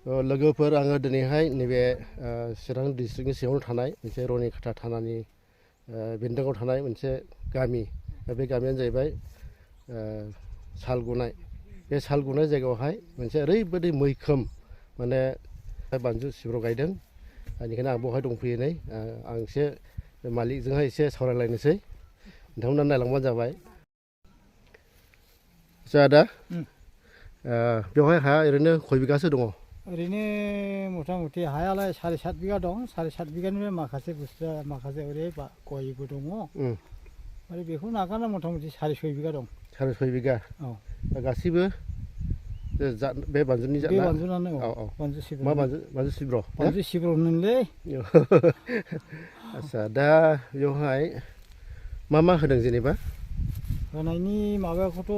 लोगोफोर आङो दिनैहाय नैबे चिरां डिस्ट्रिक्टनि सिङावनो थानाय मोनसे रनिखाथा थानानि बेन्दोङाव थानाय मोनसे गामि बे गामियानो जाहैबाय सालगुनाय बे सालगुनाय जायगायावहाय मोनसे ओरैबायदि मैखोम माने बानलु सिब्र गायदों बेनिखायनो आं बेवहाय दंफैयो नै आं एसे मालिकजोंहाय एसे सावरायलायनोसै नोंथांमोना नायलांबानो जाबाय आदा बेवहाय हाया ओरैनो खय बिगासो दङ ओरैनो मथा मथि हायालाय 7.5 बिगा दं 7.5 बिगानिफ्राय माखासे बुस्थुआ माखासे ओरै गयबो दङ आरो बेखौ नागारना मथा मथि 6.5 बिगा दं 6.5 बिगा औ गासिबो बे बानजुनि बे बानजुनानो औ बानजु सिब्र मा बानजु सिब्र बानजु सिब्र होनोलै आच्छा दा बेवहाय मा मा होदों जेनेबा होनायनि माबाखौथ'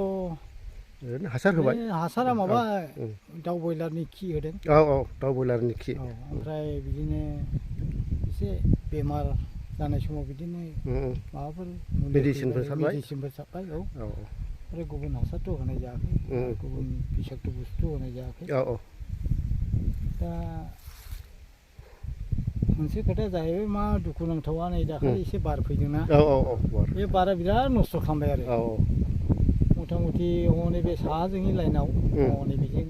ओरैनो हासार होबाय हासारा माबा दाउ बयलारनि खि होदों औ दाउ बयलारनि खि ओमफ्राय बिदिनो एसे बेमार जानाय समाव बिदिनो माबाफोर मेडिसिनफोर सारबाय औ आरो गुबुन हासारथ' होनाय जायाखै गुबुन बिसाक्ट बुस्थु होनाय जायाखै दा मोनसे खोथाया जाहैबाय मा दुखुनांथावा नै दाखालि एसे बार फैदोंना बे बारा बिराद नस्थ' खालामबाय आरो मथा मथि हनै बे साहाजोंनि लाइनाव हनै बेजों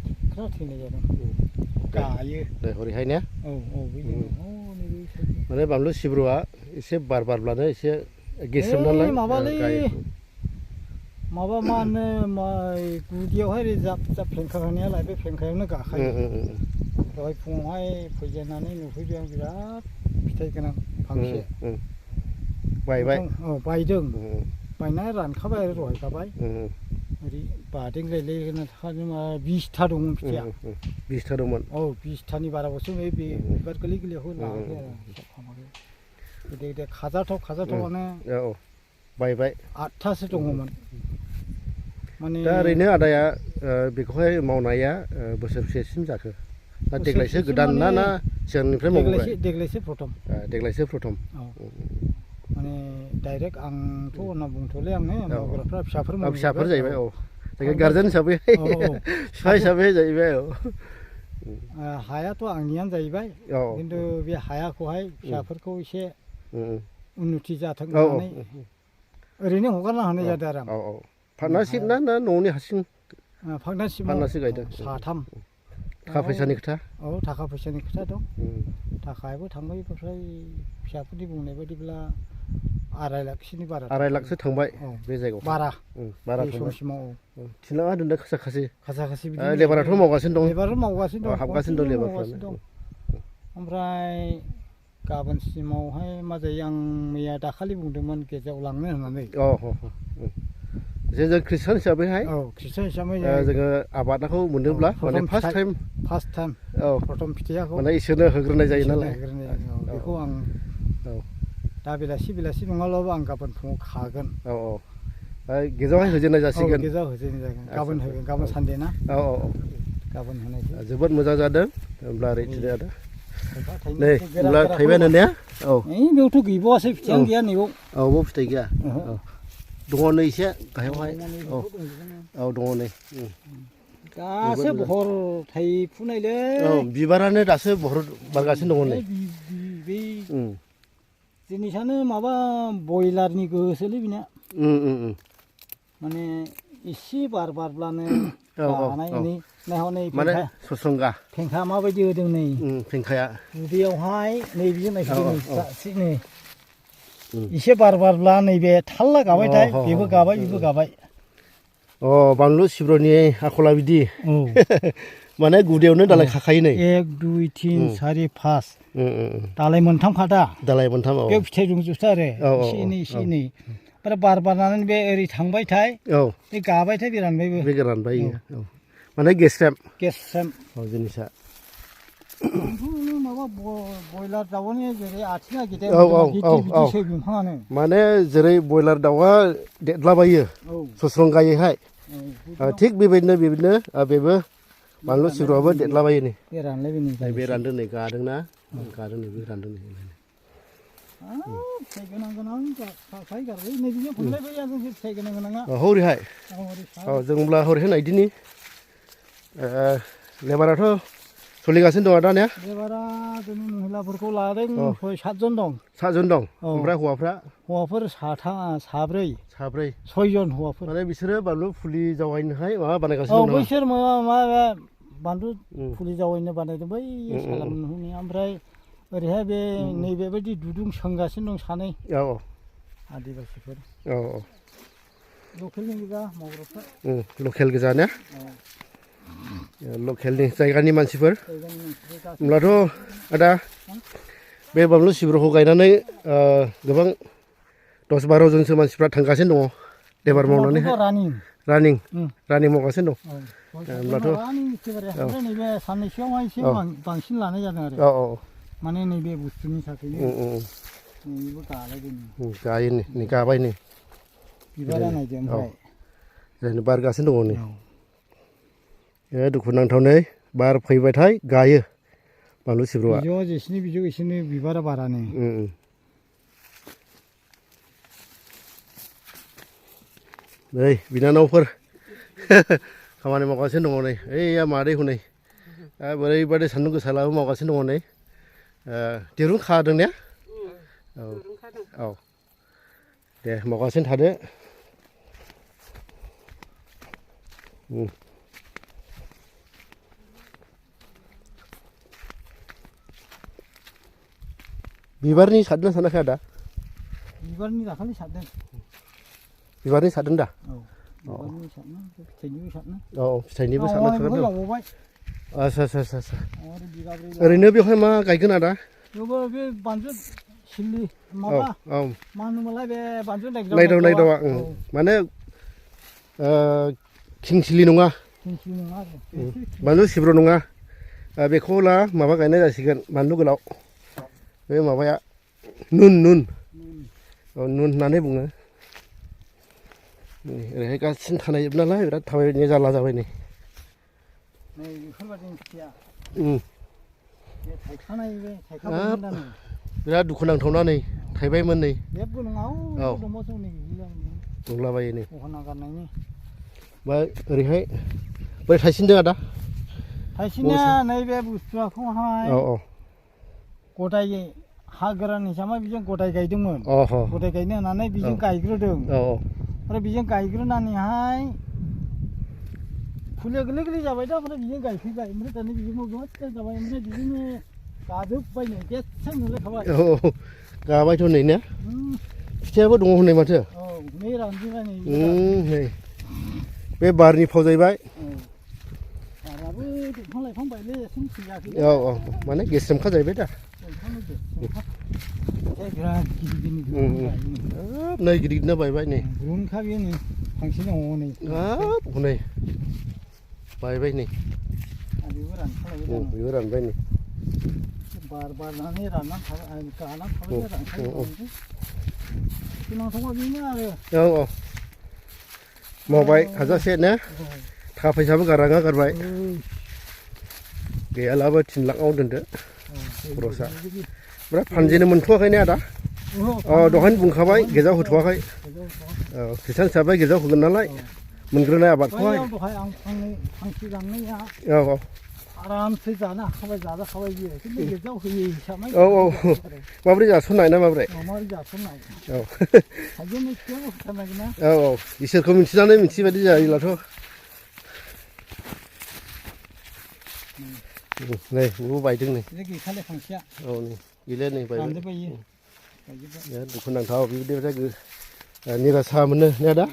थिख्रा थैनाय जादों गायो हरैहाय ने औ माने बानलु सिब्रुआ एसे बार बारब्लानो एसे गेस्रेम नालाय माबालै माबा मा होनो गुदियावहाय जाब जाब फेंखा होनायालाय बे फेंखायावनो गाखायो दहाय फुङावहाय फैजेननानै नुफैबाय आं बिराद फिथाइ गोनां फांसे बायबाय बायदों बायनानै रानखाबाय आरो रहायखाबाय ओरै बादेंलायलाय होना थाखाय 20था दंमोन फिथाइया 20था दंमोन औ 20थानि बाराबासो बे बिबार गोरलै गोरलैखौ लायाखै आरो गिदिर गिदिर खाजाथावआनो बायबाय 8थासो दङमोन माने दा ओरैनो आदाया बेखौहाय मावनाया बोसोरबेसेसिम जाखो दा देग्लायसो गोदान ना सिगांनिफ्राय मावबोबाय देग्लायसो प्रथम माने डाइरेक्ट आंथ' होनना बुंथ'लै आङो मावग्राफ्रा फिसाफोर जाहैबाय औ गारजेन हिसाबै बिफा हिसाबै जाहैबाय औ हायाथ' आंनियानो जाहैबाय खिन्थु बे हायाखौहाय फिसाफोरखौ एसे उन्नति जाथों होननानै ओरैनो हगारना होनाय जादों आरो आं पार्टनारशिप ना न'नि हारसिं पार्टनारशिप गायदों 3 थाखा फैसानि खोथा औ थाखा फैसानि खोथा दं थाखायाबो थांबाय ओमफ्राय फिसाफोरनि बुंनाय बायदिब्ला 2.5 लाखसोनि बारा 2.5 लाखसो थांबाय बे जायगायाव बारा समसिमाव थिनलाङा दोनदों खासा लेबाराथ' मावगासिनो दं हाबगासिनो दं लेबारफ्रानो ओमफ्राय गाबोनसिमावहाय मा जायो आं मैया दाखालि बुंदोंमोन गेजेराव लांनो होननानै जों खृष्टान हिसाबैहाय जोङो आबादखौ मोनोब्ला माने फार्स्ट टाइम प्रथम फिथाइखौ माने इसोरनो होग्रोनाय जायो नालाय बेखौ आं दा बेलासि नङाब्लाबो आं गाबोन फुङाव खागोन गेजेरावहाय होजेननाय जासिगोन गेजेराव होजेननाय जागोन गाबोन होगोन गाबोन सानडे ना गाबोन होनायसै जोबोद मोजां जादों होमब्ला ओरै थिदो आदा नै होमब्ला थाइबायानो ने बेयावथ' गैबावासै फिथाइयानो गैया नैबाव बाव फिथाइ गैया दङ नै एसे गाहायावहाय दङ नै दासो बहर थाइफुनायलै बिबारानो दासो बहर बारगासिनो दङ नै बै जिनिसानो माबा बयलारनि गोहोसोलै बिना माने एसे बार बारब्लानो माने ससंगा फेंखा माबायदि होदों नै फेंखाया उदैयावहाय नैबे नायफैदों एसे बार बारब्ला नैबे थाल्ला गाबायथाय बेबो गाबाय बानलु सिब्रनि आखला बिदि माने गुदियावनो दालाय खाखायो नै 1 2 3 4 5 दालाय मोनथामखा दा दालाय मोनथाम बेयाव फिथाइ दंजोबथारो आरो एसे एनै ओमफ्राय बार बारनानै बे ओरै थांबायथाय बे गाबायथाय बे रानबायबो रानबाय माने गेस्रेम जिनिसा माबा बयलार दाउनि जेरै आथिङा गिदिर बिफाङानो माने जेरै बयलार दाउआ देरलाबायो सस्रंगायैहाय थिग बेबायदिनो बेबो बानलु सिब्रुआबो देरलाबायो नै बे रानदों नै गादोंना नै बे रानदों नै हरैहाय जों होमब्ला हरैहाय नायदिनि लेबाराथ' सोलिगासिनो दं दा ने लेबारा जोंनि महिलाफोरखौ लादों 6-7 जन दं 7 जन दं औ। ओमफ्राय हौवाफ्रा हौवाफोर साब्रै 6 जन हौवाफोर माने बिसोरो बानलु फुलि जावायनोहाय माबा औ बानायगासिनो दं बैसोर मा बानलु फुलि जावायनो बानायदों बै सालामनि ओमफ्राय ओरैहाय बे नैबेबायदि दुदुं सोंगासिनो दं सानै औ आदिबासिफोर औ लकेलनि गोजा मावग्राफ्रा लकेल गोजा ने लकेलनि जायगानि मानसिफोर होमब्लाथ' आदा बे बानलु सिब्र'खौ गायनानै गोबां 10-12 जनसो मानसिफ्रा थांगासिनो दङ लेबार मावनानैहाय रानिं मावगासिनो दं होमब्लाथ' ओमफ्राय नैबे साननैसोआवहाय एसे बांसिन लानाय जादों आरो औ माने नैबे बुस्थुनि थाखायनो नैबो गालायदों गायो नै गाबाय नै बिबारा नायदों ओमफ्राय ओरैनो बारगासिनो दङ नै दुखुनांथावनै बार फैबाथाय गायो बानलु सिब्र'आ बिजौआ जेसेनो बिजौ एसेनो बिबारा बारानो नै बिनानावफोर खामानि मावगासिनो दङ नै ओइया मादै हनै बोरैबादि सान्दुं गोसाब्लाबो मावगासिनो दङ नै दिरुं खादों ने औ दे मावगासिनो थादो बिबारनि सारदों सानाखै आदा बिबारनि दाखालि सारदों बिबारनि सारदों दा बिबारनि सारदों फिथाइनिबो सारदों औ फिथाइनिबो सारनो थांदों लावबावबाय आच्छा ओरैनो बेवहाय मा गायगोन आदा बेवबो बे बानजु सिल्लि माबा मा होनोमोनलाय बे बानजु नायदाव माने किंसिलि नङा बानलु सिब्र' नङा बेखौ ला माबा गायनाय जासिगोन बानलु गोलाव बे माबाया नुन होननानै बुङो ओरैहाय गासिनो थानायजोब नालाय बिराद थाबायनो जारला जाबाय नै बिराद दुखुनांथावना नै थाइबायमोन नै दंलाबायो नै ओमफ्राय ओरैहाय बोरै थाइसिनदों आदा थाइसिना नैबे बुस्थुखौहाय गदाय हा गोरान हिसाबै बेजों गदाय गायदोंमोन गदाय गायनो होननानै बेजों गायग्रोदों ओमफ्राय बेजों गायग्रोनानैहाय फुलिया गोरलै गोरलै जाबाय दा ओमफ्राय बेजों गायफैबाय ओमफ्राय दानि बेजों गोबां जाबाय ओमफ्राय बेजोंनो गाजोब्बाय नै गेसजों नुलायखाबाय गाबायथ' नै ने फिथाइयाबो दङ होननाय माथो नै रानजोब्बाय नै बे बारनि फाव जाहैबाय बाराबो दंफां लाइफां बायले एसे फैयाखै माने गेस्रेमखा जाहैबाय दा बिराद नै गिदिरनो बायबाय नै रुनखा बेयो नै फांसे दङ नै हनै बायबाय नै बेबो रानबाय नै बार बारनानै राननानै थाबाय गानानै थाबाय रानखायो गोनांथावा बेनो आरो मावबाय हाजासे ने थाखा फैसाबो गारबाय गैयालाबो 3 लाखआव दोनदो खरसा ओमफ्राय फानजेनो मोनथ'वाखै ने आदा दहायनो बुंखाबाय गेजाव होथ'वाखै खृष्टान हिसाबै गेजाव होगोन नालाय मोनग्रोनाय आबादखौहाय आरामसे जानो हाखाबाय जाजाखाबाय बियो खिन्थु गेजाव होयो हिसाबै माबोरै जासननाय ना माबोरै जासननाय इसोरखौ मिथिनानै मिथिबायदि जायोब्लाथ' नै बबो बायदों नै गैखाले फांसेया नै गैले नै बायबाय दुखुनांथाव बेबायदि निरासा मोनो ने आदा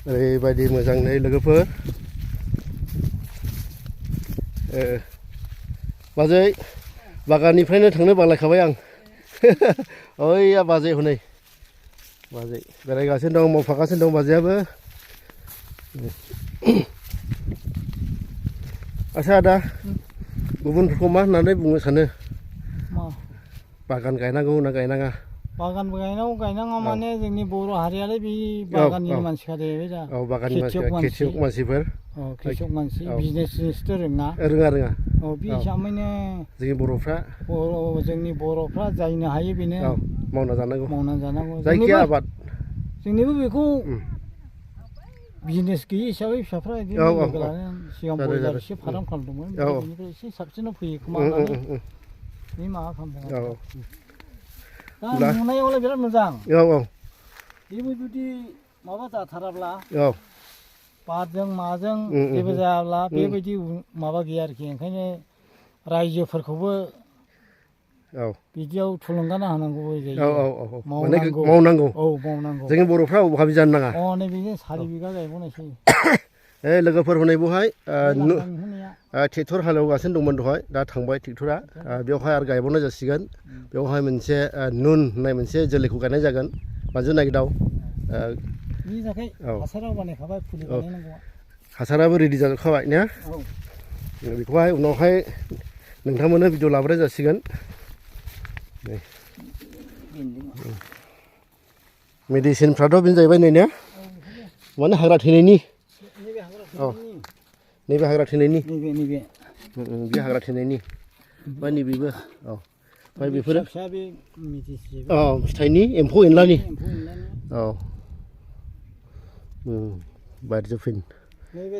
ओरैबायदि मोजां नै लोगोफोर बाजै बागाननिफ्रायनो थांनो बालायखाबाय आं ओइया बाजै हनै बाजै बेरायगासिनो दं मावफागासिनो दं बाजैयाबो आच्छा आदा गुबुनफोरखौ मा होननानै बुंनो सानो बागान गायनांगौ ना गायनाङा बागान गायनांगौ गायनाङा माने जोंनि बर' हारियालाय बे बागाननि मानसिखा जाहैबाय दा बागाननि खेथियक मानसिफोर खेथियक मानसि बिजनेसथ' रोङा बे हिसाबैनो जोंनि बर'फ्रा जायनो हायो बेनो मावना जानांगौ जायखिया आबाद जोंनिबो बेखौ बिजनेस गैयि हिसाबै फिसाफ्रा बिदिनो लोगो लानानै सिगां बयलार एसे फार्म खालामदोंमोन बेनिफ्राय एसे साबसिनाव फैयो खोमा होननानै बे माबा खालामदों दा नुनायावलाय बिराद मोजां बेबो जुदि माबा जाथाराब्ला बारजों माजों जेबो जायाब्ला बेबायदि माबा गैया आरोखि ओंखायनो रायजोफोरखौबो बिदियाव थुलुंगाना होनांगौ जायो मावनांगौ मावनांगौ जोंनि बर'फ्रा अभाबि जानो नाङा नैबे 4 बिगा गायबावनायसै लोगोफोर हनै बेवहाय ट्रेक्टर हालेवगासिनो दंमोन दहाय दा थांबाय ट्रेक्टरा बेवहाय आरो गायबावनाय जासिगोन बेवहाय मोनसे नुन होननाय मोनसे जोलैखौ गायनाय जागोन बानजु नागिदाव बिनि थाखाय हासाराव बानायखाबाय फुलि बानायनांगौआ हासाराबो रेडि जाजोबखाबाय ना बेखौहाय उनावहाय नोंथांमोननो भिडिअ लाबोनाय जासिगोन मेडिसिनफ्राथ' बेनो जाहैबाय नै ने माने हाग्रा थैनायनि नैबे हाग्रा थैनायनि बे हाग्रा थैनायनि बा नैबेबो ओमफ्राय बेफोरो फिथाइनि एम्फौ एनलानि बारजोफिन नैबे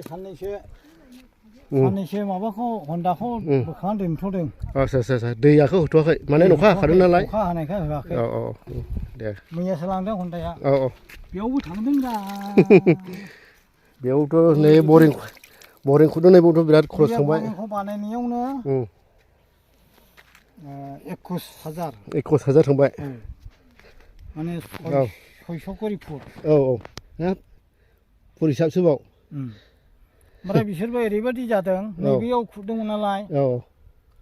साननैसो माबाखौ हन्दाखौ बोखांनानै दोनथ'दों आच्छा दैयाखौ होथ'वाखै माने अखा हाखादों नालाय अखा हानायखाय होआखै दे मैयासो लांदों हन्दाया बेयावबो थांदों दा बेयावथ' नै बरिं खुरनायबोथ' बिराद खरस थांबाय बरिंखौ बानायनायावनो 21,000 थांबाय माने 600 करि फुट हाब फुट हिसाबसोबाव ओमफ्राय बिसोरबो ओरैबायदि जादों नैबेयाव खुरदोंमोन नालाय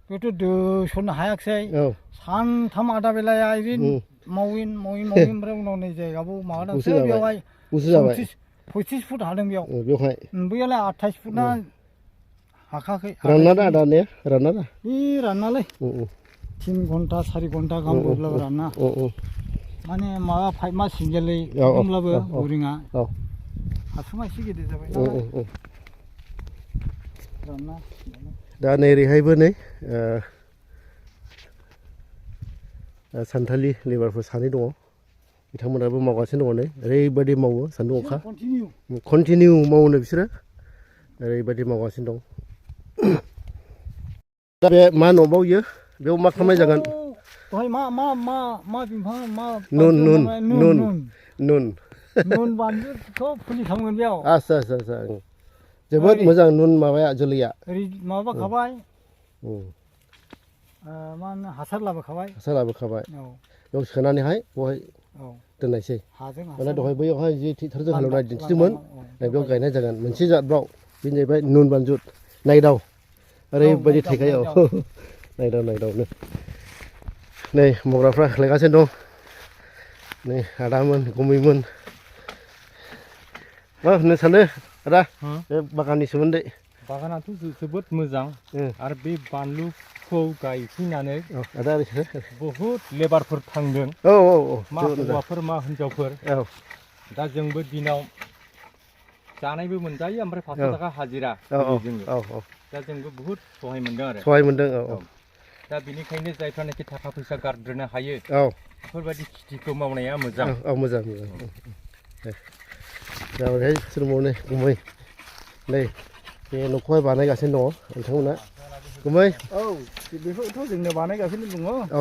बेथ' दोसननो हायाखिसै सानथाम आदा बेलाया ओरैनो माविन ओमफ्राय उनाव नै जायगाबो माबादोंसो बेवहाय 35 फुट हादों बेवहाय बैयालाय 28 फुटना हाखाखै रानना दा बे राननालै 3 घन्टा 4 घन्टा गाहाम बोब्लाबो रानना माने माबा पाइपआ सिंगेलै होमब्लाबो बरिंआ हासुङा एसे गिदिर जाबाय नालाय रानना दा नै ओरैहायबो नै सानथालि लेबारफोर सानै दङ बिथांमोनाबो मावगासिनो दङ नै ओरैबायदि मावो सान्दुं अखा कन्टिनिउ मावोनो बिसोरो ओरैबायदि मावगासिनो दं दा बे मा न'बाव इयो बेयाव मा खालामनाय जागोन दहाय मा बिफां मा नुन बानजुखौ फुलि खालामगोन बेयाव आच्छा जोबोद मोजां नुन माबाया जोलैया माबाखाबाय मा होनो हासार लाबोखाबाय बेयाव सोनानैहाय बहाय दोननायसै माने दहाय बैयावहाय जि ट्रेक्टरजों हालेवनाय दिन्थिदोंमोन बेयाव गायनाय जागोन मोनसे जातफ्राव बेनो जाहैबाय नुन बानजुद नायदाव ओरैबायदि थाइखायो नायदावनो नै मावग्राफ्रा खालायगासिनो दं नै आदामोन गुमैमोन मा होननो सानो आदा बे बागाननि सोमोन्दै बागानाथ' जोबोद मोजां आरो बे बानलुखौ गायफैनानै बहुद लेबारफोर थांदों मा हौवाफोर मा हिनजावफोर दा जोंबो दिनाव जानायबो मोनजायो ओमफ्राय 500 थाखा हाजिरा दा जोंबो बहुद सहाय मोनदों दा बेनिखायनो जायफ्रानाखि थाखा फैसा गारद्रोनो हायो बेफोरबायदि खेथिखौ मावनाया मोजां दा ओरैहाय सोर मावनो गुमै नै बे न'खौहाय बानायगासिनो दङ नोंथांमोना गुमै बेखौथ' जोंनो बानायगासिनो दङ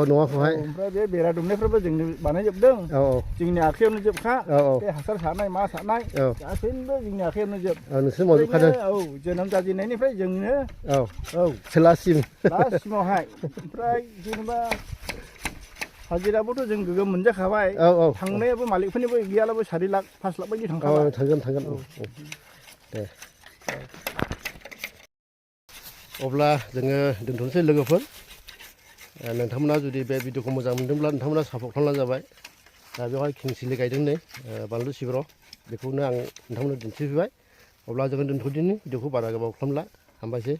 न'खौहाय ओमफ्राय बे बेरा दुमनायफ्राबो जोंनो बानायजोबदों जोंनि आखायावनो जोबखा बे हासार सारनाय मा सारनाय गासैबो जोंनि आखायावनो जोब नोंसोर मावजोबखादों जोनोम जाजेननायनिफ्राय जोंनो लास्टसिमावहाय ओमफ्राय जेनेबा हाजिराबोथ' जों गोगोम मोनजाखाबाय थांनायाबो मालिकफोरनिबो गैयालाबो 4 लाख 5 लाख बायदि थांखाबाय थांगोन दे अब्ला जोङो दोनथ'नोसै लोगोफोर नोंथांमोना जुदि बे भिडिअखौ मोजां मोनदोंब्ला नोंथांमोना सापर्ट खालामनानै जाबाय दा बेवहाय खेंसिलि गायदों नै बानलु सिब्र' बेखौनो आं नोंथांमोननो दिन्थिफैबाय अब्ला जोङो दोनथ'दिनि भिडिअखौ बारा गोबाव खालामला हामबायसै